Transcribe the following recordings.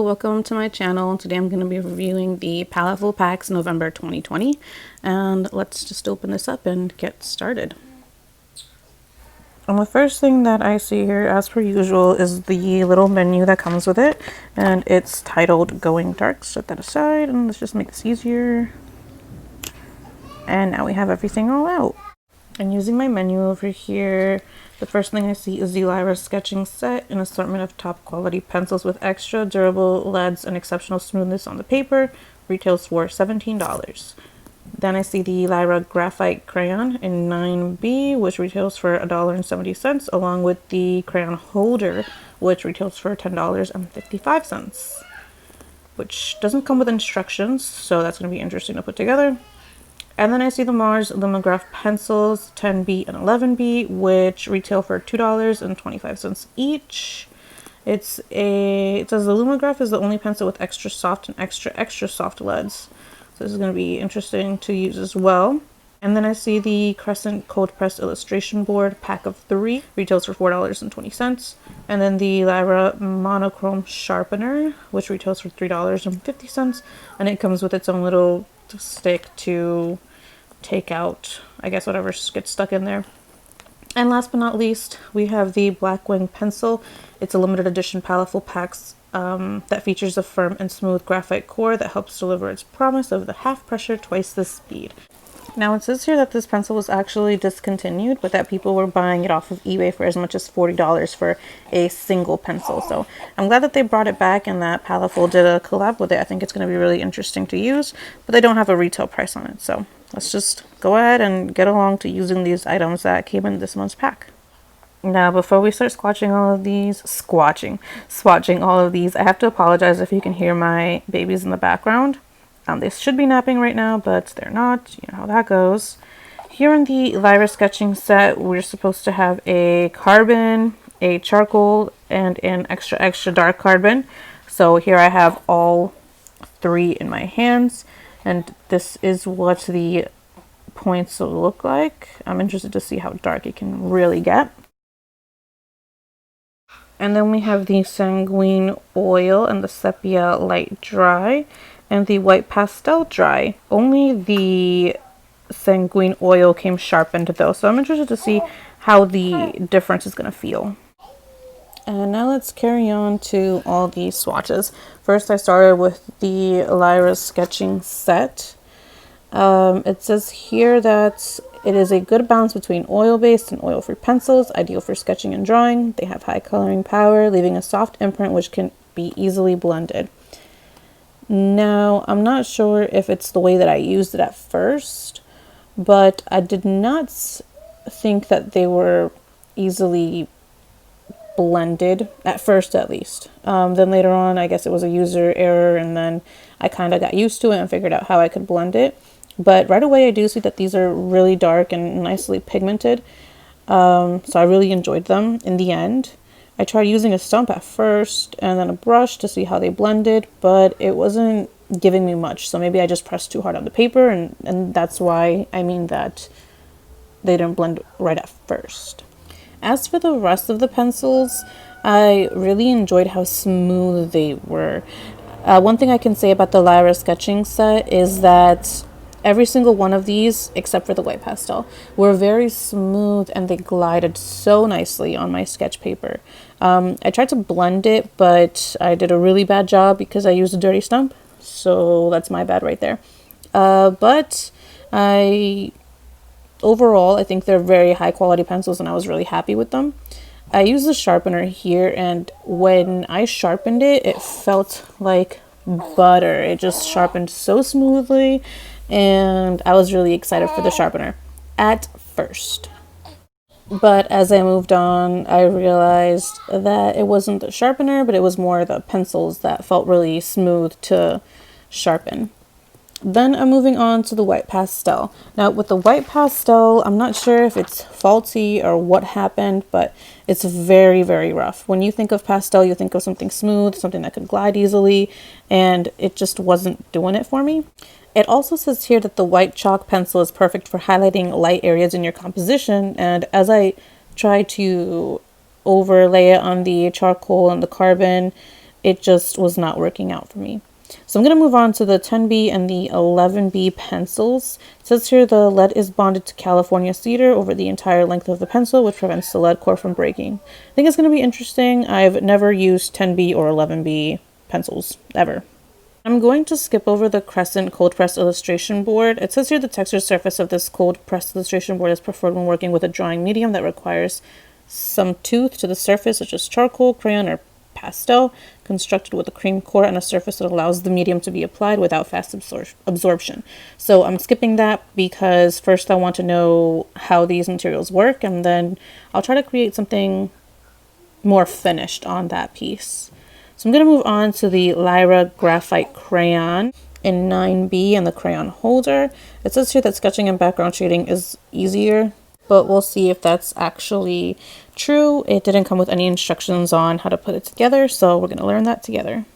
Hello, welcome to my channel. Today I'm going to be reviewing the Paletteful packs November 2020, and let's just open this up and get started. And the first thing that I see here, as per usual, is the little menu that comes with it, and it's titled Going Dark. Set that aside and let's just make this easier. And now we have everything all out. And using my menu over here, the first thing I see is the Lyra sketching set, an assortment of top quality pencils with extra durable leads and exceptional smoothness on the paper. Retails for $17. Then I see the Lyra Graphite crayon in 9B, which retails for $1.70, along with the crayon holder, which retails for $10.55, which doesn't come with instructions, so that's going to be interesting to put together. And then I see the Mars Lumograph pencils, 10B and 11B, which retail for $2.25 each. It says the Lumograph is the only pencil with extra soft and extra soft leads. So this is going to be interesting to use as well. And then I see the Crescent Cold Press Illustration Board, pack of 3, retails for $4.20. And then the Lyra Monochrome Sharpener, which retails for $3.50. And it comes with its own little stick to take out, I guess, whatever gets stuck in there. And last but not least, we have the Blackwing pencil. It's a limited edition Paletteful packs that features a firm and smooth graphite core that helps deliver its promise of the half pressure, twice the speed. Now it says here that this pencil was actually discontinued, but that people were buying it off of eBay for as much as $40 for a single pencil. So I'm glad that they brought it back and that Paletteful did a collab with it. I think it's going to be really interesting to use, but they don't have a retail price on it. So let's just go ahead and get along to using these items that came in this month's pack. Now, before we start swatching all of these, I have to apologize if you can hear my babies in the background. They should be napping right now, but they're not. You know how that goes. Here in the Lyra sketching set, we're supposed to have a carbon, a charcoal, and an extra dark carbon. So here I have all 3 in my hands, and this is what the points will look like. I'm interested to see how dark it can really get. And then we have the Sanguine Oil and the Sepia Light Dry and the White Pastel Dry. Only the Sanguine Oil came sharpened though, so I'm interested to see how the difference is going to feel. And now let's carry on to all the swatches. First I started with the Lyra sketching set. It says here that it is a good balance between oil-based and oil-free pencils, ideal for sketching and drawing. They have high coloring power, leaving a soft imprint which can be easily blended. Now, I'm not sure if it's the way that I used it at first, but I did not think that they were easily blended, at first at least. Then later on, I guess it was a user error, and then I kind of got used to it and figured out how I could blend it. But right away I do see that these are really dark and nicely pigmented, so I really enjoyed them in the end. I tried using a stump at first and then a brush to see how they blended, but it wasn't giving me much, so maybe I just pressed too hard on the paper, and that's why I mean that they didn't blend right at first. As for the rest of the pencils, I really enjoyed how smooth they were. One thing I can say about the Lyra sketching set is that every single one of these, except for the white pastel, were very smooth and they glided so nicely on my sketch paper. I tried to blend it, but I did a really bad job because I used a dirty stump. So that's my bad right there. But overall, I think they're very high quality pencils and I was really happy with them. I used the sharpener here, and when I sharpened it, it felt like butter. It just sharpened so smoothly, and I was really excited for the sharpener at first. But as I moved on, I realized that it wasn't the sharpener, but it was more the pencils that felt really smooth to sharpen. Then I'm moving on to the white pastel. Now with the white pastel, I'm not sure if it's faulty or what happened, but it's very, very rough. When you think of pastel, you think of something smooth, something that could glide easily, and it just wasn't doing it for me. It also says here that the white chalk pencil is perfect for highlighting light areas in your composition, and as I try to overlay it on the charcoal and the carbon, it just was not working out for me. So I'm going to move on to the 10B and the 11B pencils. It says here the lead is bonded to California cedar over the entire length of the pencil, which prevents the lead core from breaking. I think it's going to be interesting. I've never used 10B or 11B pencils, ever. I'm going to skip over the Crescent cold press illustration board. It says here the textured surface of this cold press illustration board is preferred when working with a drawing medium that requires some tooth to the surface, such as charcoal, crayon, or pastel, constructed with a cream core and a surface that allows the medium to be applied without fast absorption. So I'm skipping that because first I want to know how these materials work, and then I'll try to create something more finished on that piece. So I'm going to move on to the Lyra Graphite Crayon in 9B and the crayon holder. It says here that sketching and background shading is easier, but we'll see if that's actually true. It didn't come with any instructions on how to put it together, so we're going to learn that together.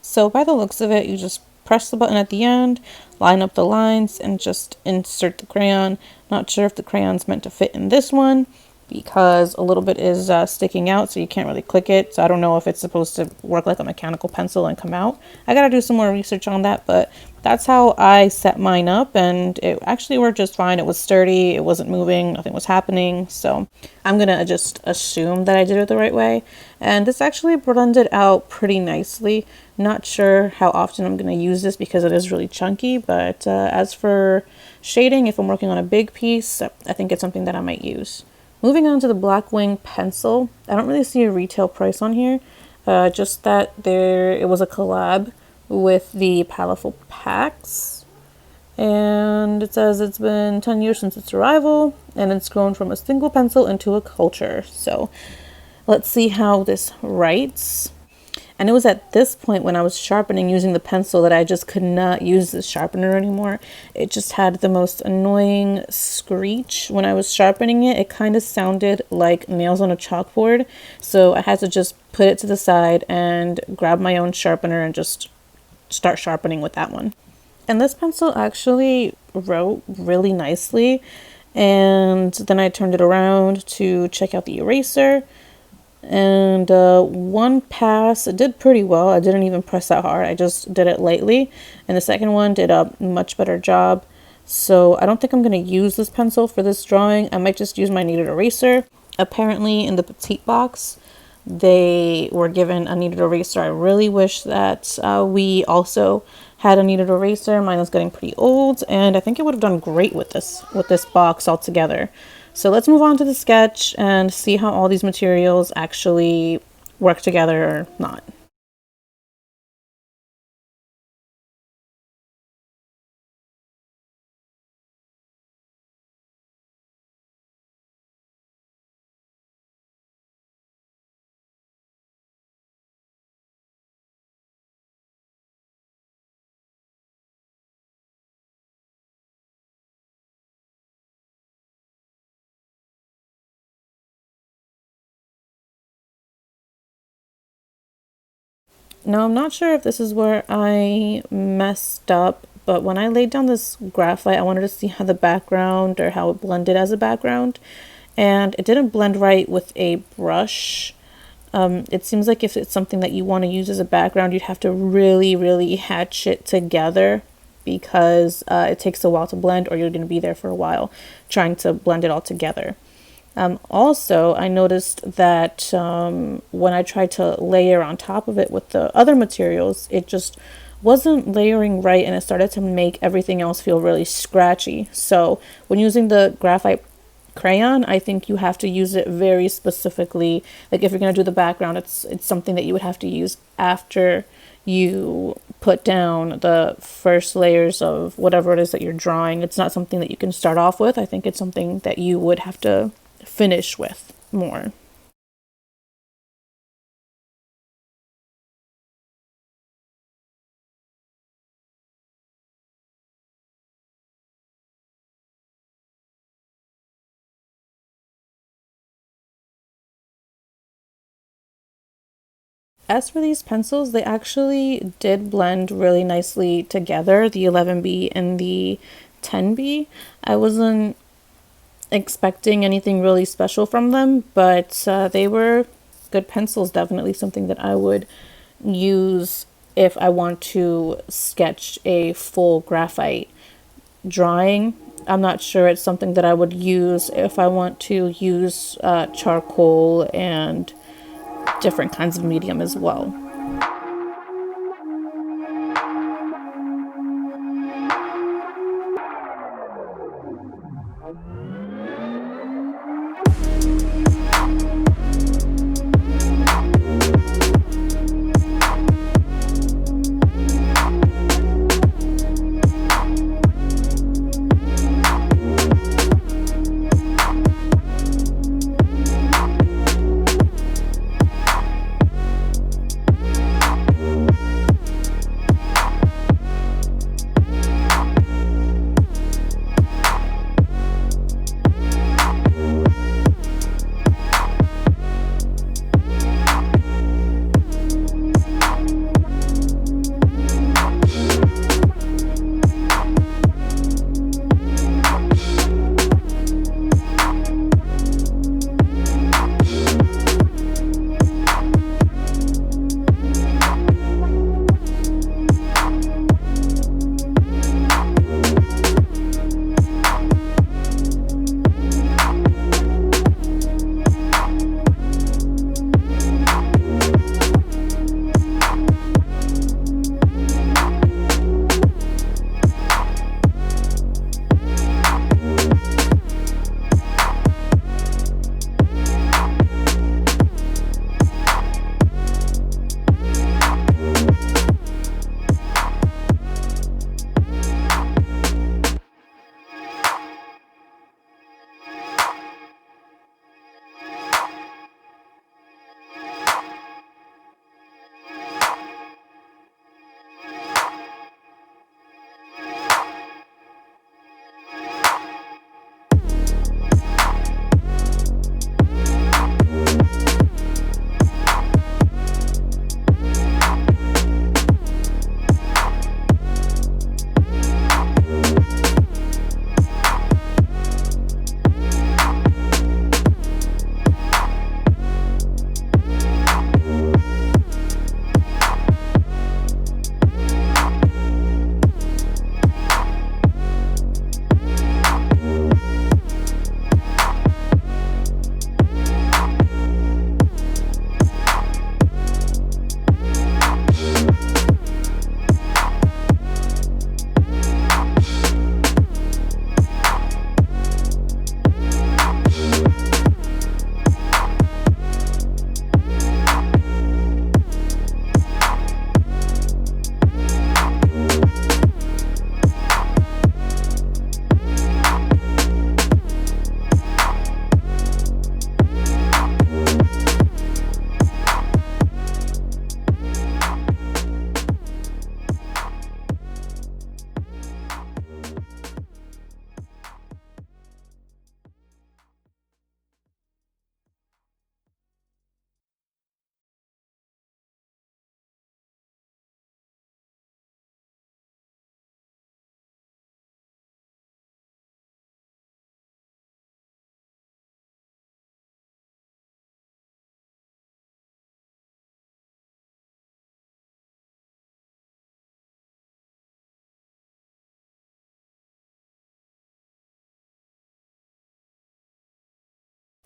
So by the looks of it, you just press the button at the end, line up the lines, and just insert the crayon. Not sure if the crayon's meant to fit in this one, because a little bit is sticking out, so you can't really click it. So I don't know if it's supposed to work like a mechanical pencil and come out. I gotta do some more research on that, but that's how I set mine up, and it actually worked just fine. It was sturdy, it wasn't moving, nothing was happening. So I'm gonna just assume that I did it the right way. And this actually blended out pretty nicely. Not sure how often I'm gonna use this because it is really chunky, but as for shading, if I'm working on a big piece, I think it's something that I might use. Moving on to the Blackwing pencil, I don't really see a retail price on here, just that it was a collab with the Paletteful packs, and it says it's been 10 years since its arrival, and it's grown from a single pencil into a culture. So let's see how this writes. And it was at this point when I was sharpening using the pencil that I just could not use the sharpener anymore. It just had the most annoying screech when I was sharpening it. It kind of sounded like nails on a chalkboard. So I had to just put it to the side and grab my own sharpener and just start sharpening with that one. And this pencil actually wrote really nicely. And then I turned it around to check out the eraser. And one pass, it did pretty well. I didn't even press that hard. I just did it lightly. And the second one did a much better job. So I don't think I'm going to use this pencil for this drawing. I might just use my kneaded eraser. Apparently in the petite box, they were given a kneaded eraser. I really wish that we also had a kneaded eraser. Mine is getting pretty old, and I think it would have done great with this box altogether. So let's move on to the sketch and see how all these materials actually work together or not. Now, I'm not sure if this is where I messed up, but when I laid down this graphite, I wanted to see how the background or how it blended as a background, and it didn't blend right with a brush. It seems like if it's something that you want to use as a background, you'd have to really hatch it together because it takes a while to blend, or you're going to be there for a while trying to blend it all together. Also, I noticed that when I tried to layer on top of it with the other materials, it just wasn't layering right, and it started to make everything else feel really scratchy. So when using the graphite crayon, I think you have to use it very specifically. Like if you're going to do the background, it's something that you would have to use after you put down the first layers of whatever it is that you're drawing. It's not something that you can start off with. I think it's something that you would have to finish with more. As for these pencils, they actually did blend really nicely together, the 11B and the 10B. I wasn't expecting anything really special from them, but they were good pencils, definitely something that I would use if I want to sketch a full graphite drawing. I'm not sure it's something that I would use if I want to use charcoal and different kinds of medium as well.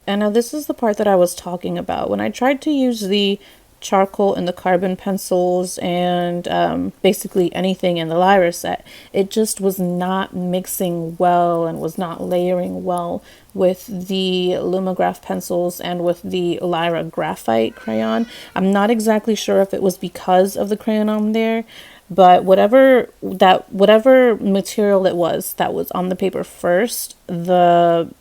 And now this is the part that I was talking about. When I tried to use the charcoal and the carbon pencils and basically anything in the Lyra set, it just was not mixing well and was not layering well with the Lumograph pencils and with the Lyra Graphite crayon. I'm not exactly sure if it was because of the crayon on there, but whatever material it was that was on the paper first, the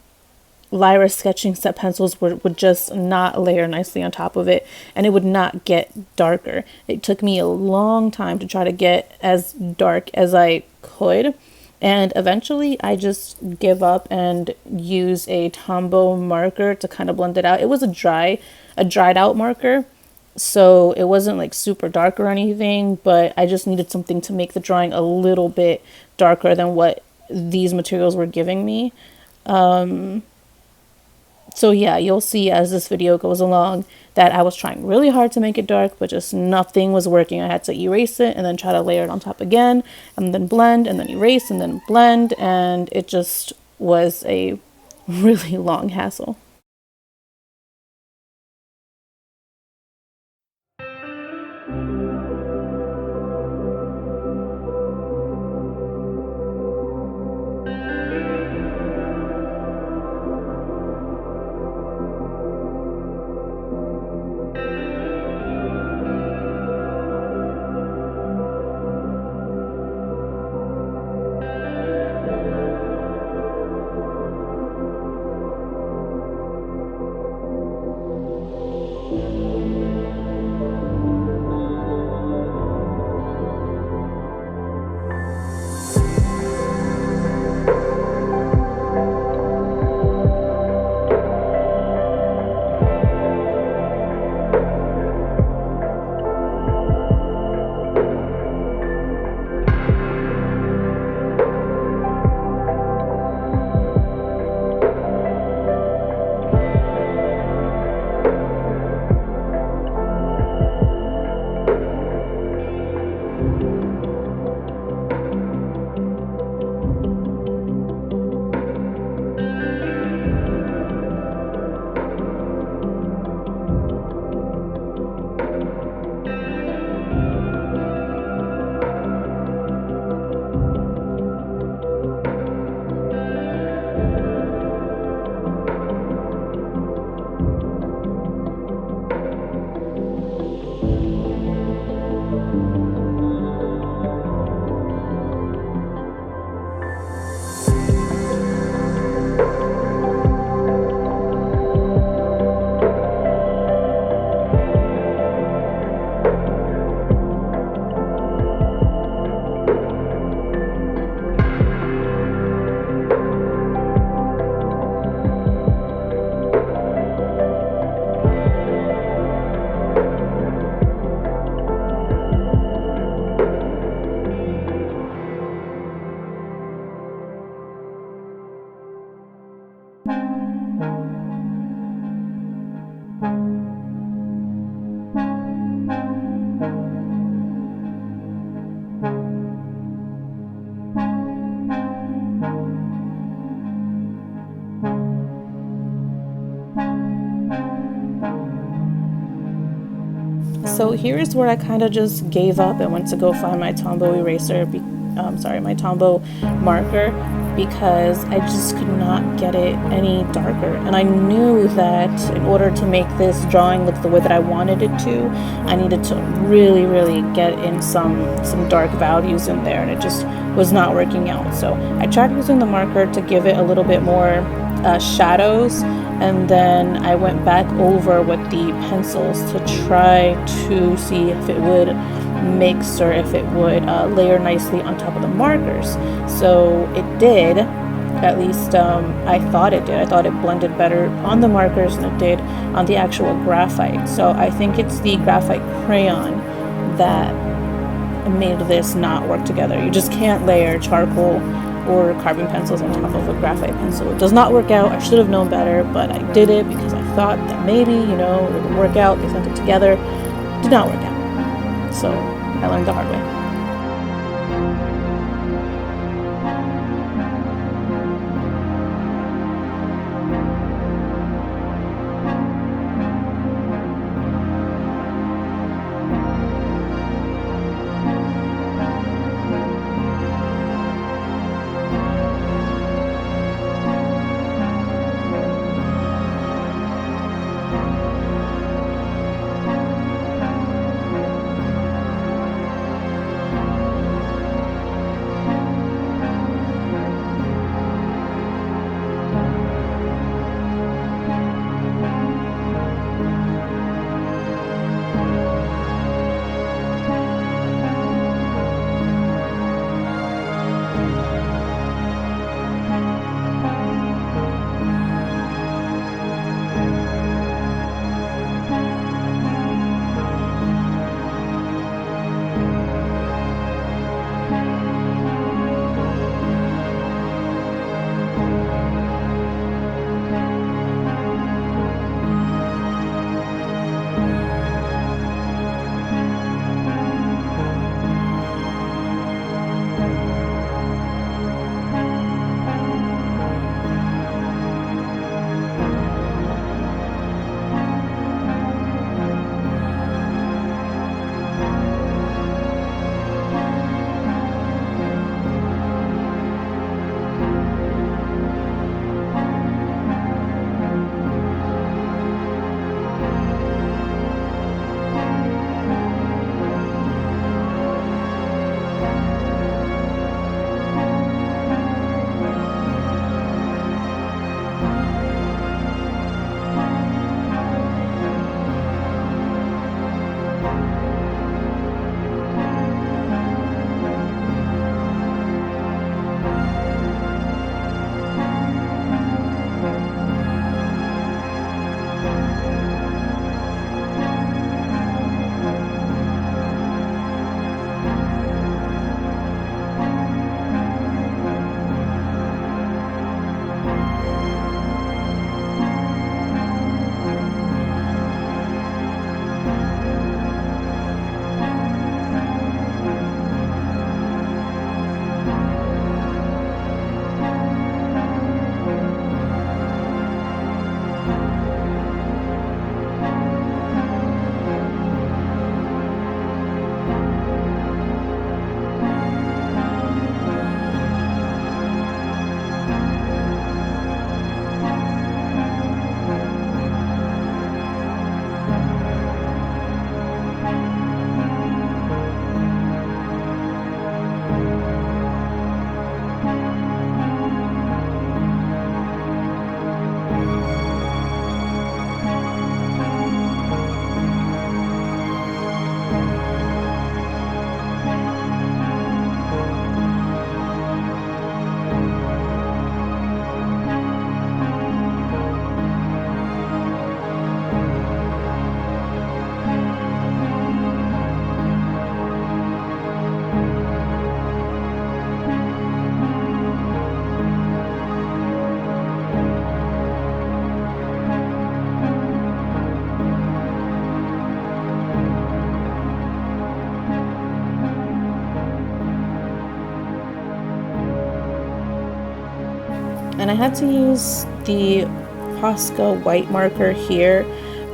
Lyra sketching set pencils would just not layer nicely on top of it, and it would not get darker. It took me a long time to try to get as dark as I could, and eventually I just give up and use a Tombow marker to kind of blend it out. It was a dried out marker, so it wasn't like super dark or anything, but I just needed something to make the drawing a little bit darker than what these materials were giving me. So yeah, you'll see as this video goes along that I was trying really hard to make it dark, but just nothing was working. I had to erase it and then try to layer it on top again, and then blend, and then erase, and then blend, and it just was a really long hassle. So here's where I kind of just gave up and went to go find my Tombow eraser, my Tombow marker, because I just could not get it any darker. And I knew that in order to make this drawing look the way that I wanted it to, I needed to really, really get in some dark values in there, and it just was not working out. So I tried using the marker to give it a little bit more shadows, and then I went back over with the pencils to try to see if it would mix or if it would layer nicely on top of the markers. So it did, at least I thought it did. I thought it blended better on the markers than it did on the actual graphite. So I think it's the graphite crayon that made this not work together. You just can't layer charcoal or carbon pencils on top of a graphite pencil. It does not work out. I should have known better, but I did it because I thought that maybe, it would work out. They sent it together. Did not work out. So I learned the hard way. And I had to use the Posca white marker here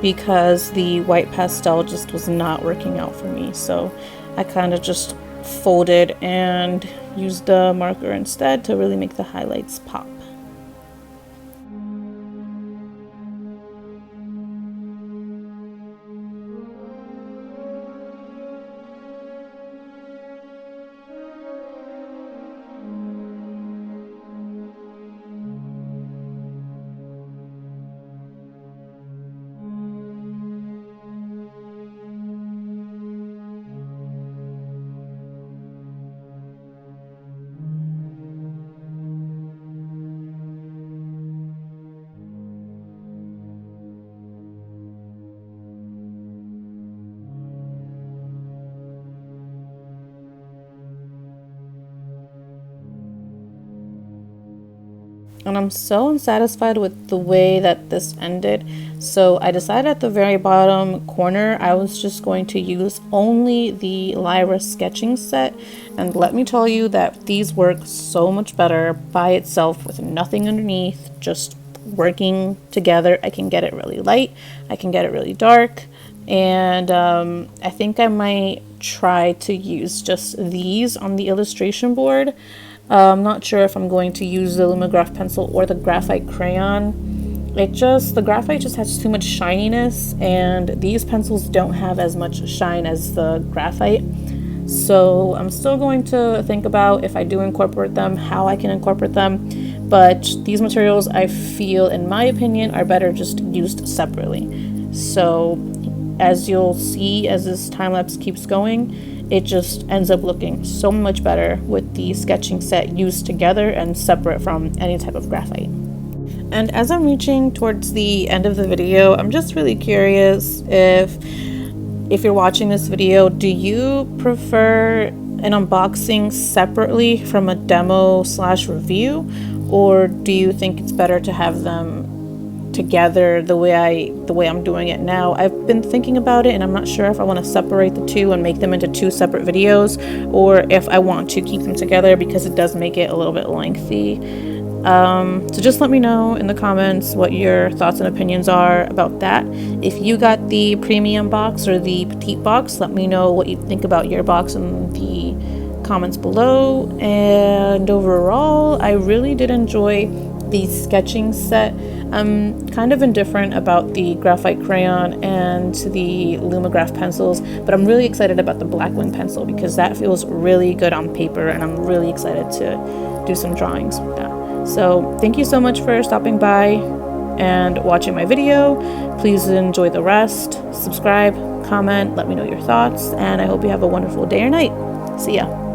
because the white pastel just was not working out for me. So I kind of just folded and used the marker instead to really make the highlights pop. And I'm so unsatisfied with the way that this ended. So I decided at the very bottom corner, I was just going to use only the Lyra sketching set. And let me tell you that these work so much better by itself with nothing underneath, just working together. I can get it really light, I can get it really dark. And I think I might try to use just these on the illustration board. I'm not sure if I'm going to use the Lumograph pencil or the graphite crayon. The graphite just has too much shininess, and these pencils don't have as much shine as the graphite. So I'm still going to think about, if I do incorporate them, how I can incorporate them. But these materials, I feel, in my opinion, are better just used separately. So as you'll see as this time lapse keeps going, it just ends up looking so much better with the sketching set used together and separate from any type of graphite. And as I'm reaching towards the end of the video, I'm just really curious if you're watching this video, do you prefer an unboxing separately from a demo/review, or do you think it's better to have them together the way I'm doing it now? I've been thinking about it, and I'm not sure if I want to separate the two and make them into two separate videos, or if I want to keep them together because it does make it a little bit lengthy. So just let me know in the comments what your thoughts and opinions are about that. If you got the premium box or the petite box, let me know what you think about your box in the comments below. And overall, I really did enjoy the sketching set. I'm kind of indifferent about the graphite crayon and the Lumograph pencils, but I'm really excited about the Blackwing pencil because that feels really good on paper, and I'm really excited to do some drawings with that. So thank you so much for stopping by and watching my video. Please enjoy the rest. Subscribe, comment, let me know your thoughts, and I hope you have a wonderful day or night. See ya.